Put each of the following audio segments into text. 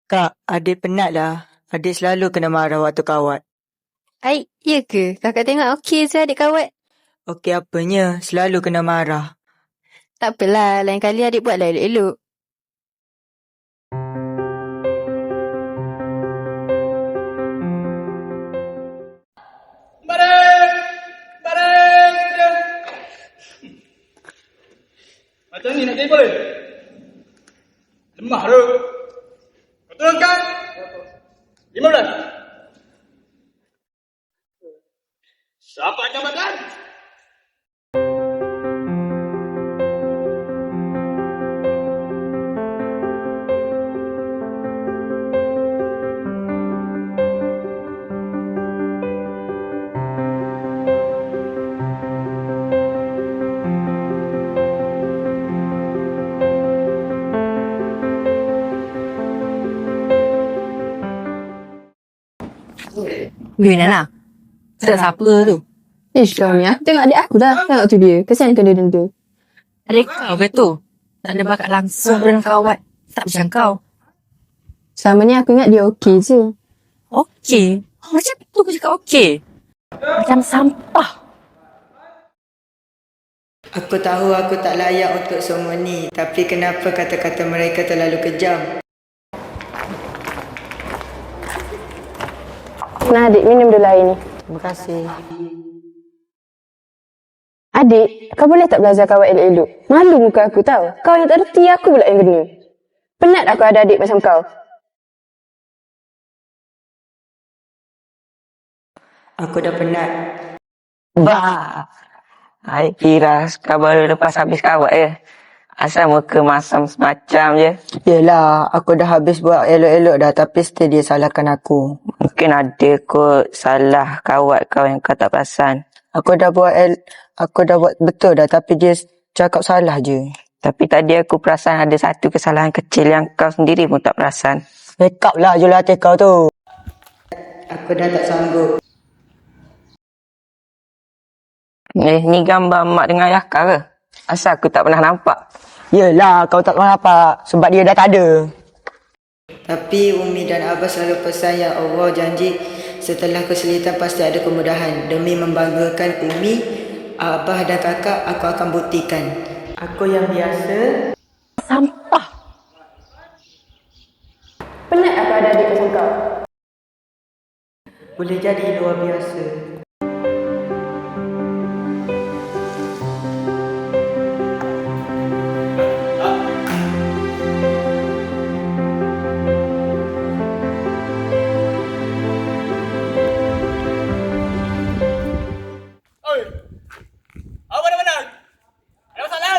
Kak, adik penat lah. Adik selalu kena marah waktu kawat. Ai, ya ke? Kakak tengok okey je adik kawat. Okey apanya, selalu kena marah. Tak apalah, lain kali adik buatlah elok-elok. Bareng! Bareng! Macam ni nak jadi boleh? Lemah tu. Kau turunkan. 15. Siapa jabatan? Weh Nana, sedap siapa tu? Kau ni, aku tengok adik aku dah. Tengok tu dia. Kesian kan dia tu. Adik kau ke tu? Tak ada bakat langsung dengan kawat. Tak macam kau. Selama ni aku ingat dia okey je. Okey? Macam tu kau cakap okey? Macam sampah. Aku tahu aku tak layak untuk semua ni. Tapi kenapa kata-kata mereka terlalu kejam? Nah adik, minum dulu air ni. Terima kasih. Adik, kau boleh tak belajar kawat elok-elok? Malu muka aku tau. Kau yang tak reti, aku pula yang kena. Penat aku ada adik macam kau. Aku dah penat. Bah, I kira kau baru lepas habis kawat je. Asal muka masam semacam je. Yelah, aku dah habis buat elok-elok dah. Tapi still dia salahkan aku. Mungkin ada kot salah kawat kau yang kau tak perasan. Aku dah buat betul dah. Tapi dia cakap salah je. Tapi tadi aku perasan ada satu kesalahan kecil yang kau sendiri pun tak perasan. Make up lah jurulatih kau tu. Aku dah tak sanggup. Ni gambar mak dengan ayah kau ke? Asal aku tak pernah nampak. Yelah, kau tak pernah nampak. Sebab dia dah tak ada. Tapi Umi dan Abah selalu pesan yang Allah janji setelah kesulitan pasti ada kemudahan. Demi membanggakan Umi, Abah dan Kakak, aku akan buktikan. Aku yang biasa. Sampah. Penat aku ada adik macam kau. Boleh jadi luar biasa. Oi! Apa mana? Ada masalah?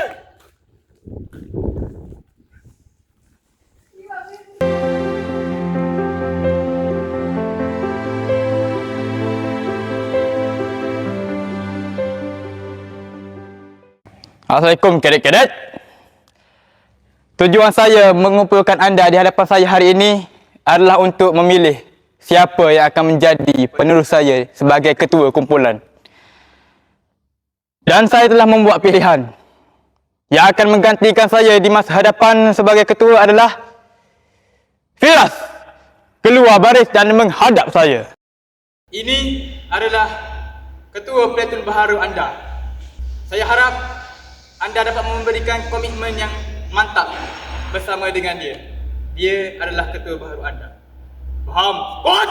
Assalamualaikum kadet-kadet. Tujuan saya mengumpulkan anda di hadapan saya hari ini adalah untuk memilih siapa yang akan menjadi penerus saya sebagai ketua kumpulan. Dan saya telah membuat pilihan. Yang akan menggantikan saya di masa hadapan sebagai ketua adalah Firas. Keluar baris dan menghadap saya. Ini adalah ketua platoon baharu anda. Saya harap anda dapat memberikan komitmen yang mantap bersama dengan dia. Dia adalah ketua baharu anda. Faham? Kuat!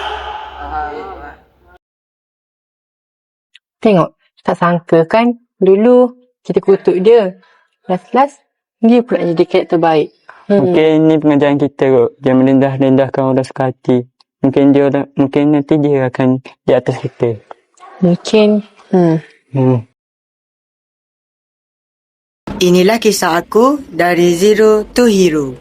Tengok, tak sangka kan? Dulu kita kutuk dia. Last-last, dia pula jadi karakter terbaik. Mungkin ini pengajaran kita kot. Jangan merendah-rendahkan orang suka hati. Mungkin nanti dia akan di atas kita. Mungkin. Inilah kisah aku dari zero to hero.